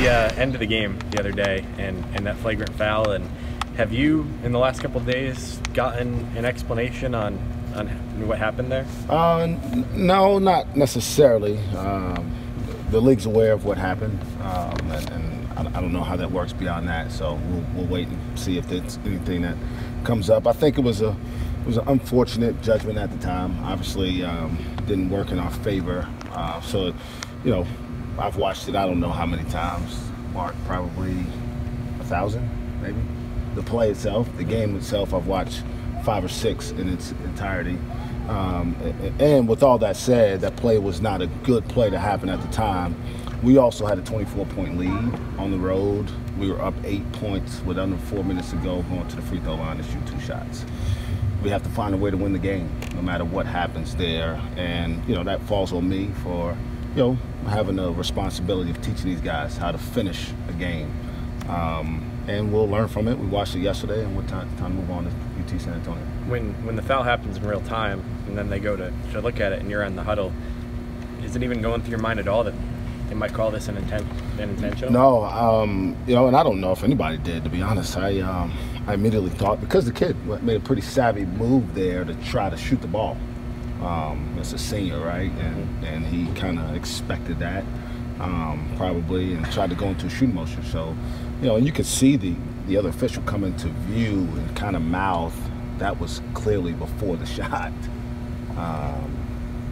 the end of the game the other day and that flagrant foul. And have you, in the last couple of days, gotten an explanation on what happened there? No, not necessarily. The league's aware of what happened, and I don't know how that works beyond that. So we'll wait and see if there's anything that comes up. I think it was an unfortunate judgment at the time. Obviously, didn't work in our favor. So, you know, I've watched it. I don't know how many times. Mark, probably 1,000, maybe. The play itself, the game itself, I've watched 5 or 6 in its entirety. And with all that said, that play was not a good play to happen at the time. We also had a 24-point lead on the road. We were up 8 points with under 4 minutes to go, going to the free throw line to shoot 2 shots. We have to find a way to win the game, no matter what happens there. And, you know, that falls on me for, you know, having a responsibility of teaching these guys how to finish a game. And we'll learn from it. We watched it yesterday, and we're time to move on to UT San Antonio. When the foul happens in real time, and then they go to look at it, and you're in the huddle, is it even going through your mind at all that they might call this an intentional? No, you know, and I don't know if anybody did, to be honest. I immediately thought, because the kid made a pretty savvy move there to try to shoot the ball. It's a senior, right? And he kind of expected that, probably, and tried to go into a shooting motion. So, you know, and you could see the other official come into view and kind of mouth, that was clearly before the shot.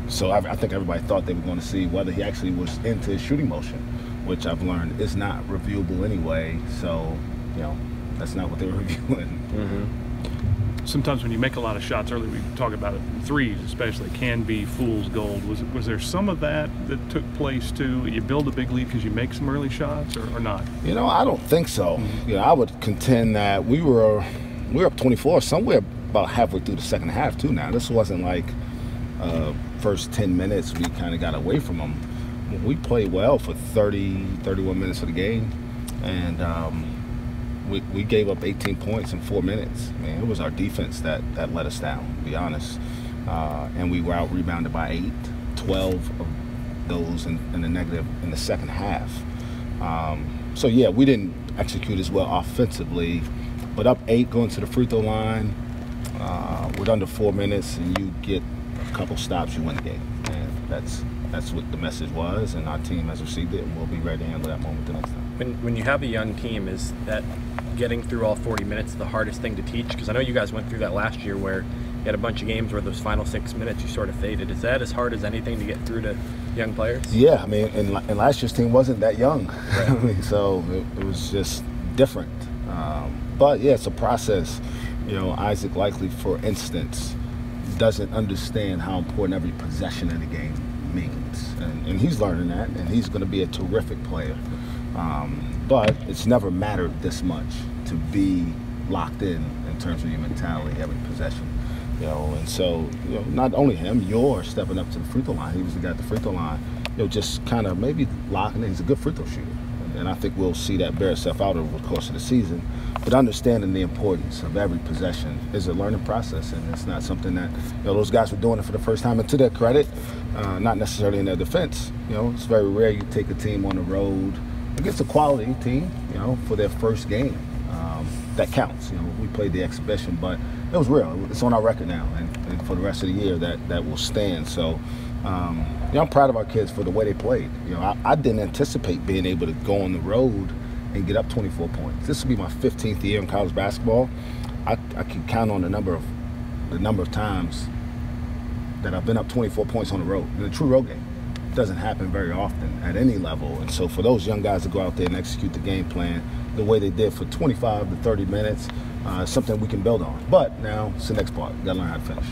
So I think everybody thought they were going to see whether he actually was into his shooting motion, which I've learned is not reviewable anyway. So, you know, that's not what they were reviewing. Mm-hmm. Sometimes when you make a lot of shots early, we talk about it, threes especially, can be fool's gold. Was there some of that took place too? You build a big lead because you make some early shots, or not? You know, I don't think so. Mm-hmm. You know, I would contend that we were up 24 somewhere about halfway through the second half too. Now, this wasn't like first 10 minutes we kind of got away from them. We played well for 31 minutes of the game, and we gave up 18 points in 4 minutes. Man, it was our defense that let us down, to be honest. And we were out-rebounded by 8, 12 of those in the negative in the second half. So, yeah, we didn't execute as well offensively, but up 8 going to the free throw line with under 4 minutes, and you get a couple stops, you win the game. And that's what the message was, and our team has received it, and we'll be ready to handle that moment the next time. When you have a young team, is that getting through all 40 minutes the hardest thing to teach? Because I know you guys went through that last year where you had a bunch of games where those final 6 minutes you sort of faded. Is that as hard as anything to get through to young players? Yeah, I mean, and last year's team wasn't that young. Right. I mean, so it was just different. But, yeah, it's a process. You know, Isaac Likely, for instance, doesn't understand how important every possession in the game means. And he's learning that, and he's going to be a terrific player. But it's never mattered this much to be locked in terms of your mentality, every possession. You know, and so, you know, not only him, you're stepping up to the free throw line. He was the guy at the free throw line, you know, just kind of maybe locking in. He's a good free throw shooter. And I think we'll see that bear itself out over the course of the season. But understanding the importance of every possession is a learning process, and it's not something that, you know, those guys were doing it for the first time. And to their credit, not necessarily in their defense, you know, it's very rare you take a team on the road against a quality team, you know, for their first game. That counts. You know, we played the exhibition, but it was real. It's on our record now, and for the rest of the year that will stand. So, you know, I'm proud of our kids for the way they played. You know, I didn't anticipate being able to go on the road and get up 24 points. This will be my 15th year in college basketball. I can count on the number of times that I've been up 24 points on the road in a true road game. It doesn't happen very often at any level. And so for those young guys to go out there and execute the game plan the way they did for 25 to 30 minutes, something we can build on. But now it's the next part. We've got to learn how to finish.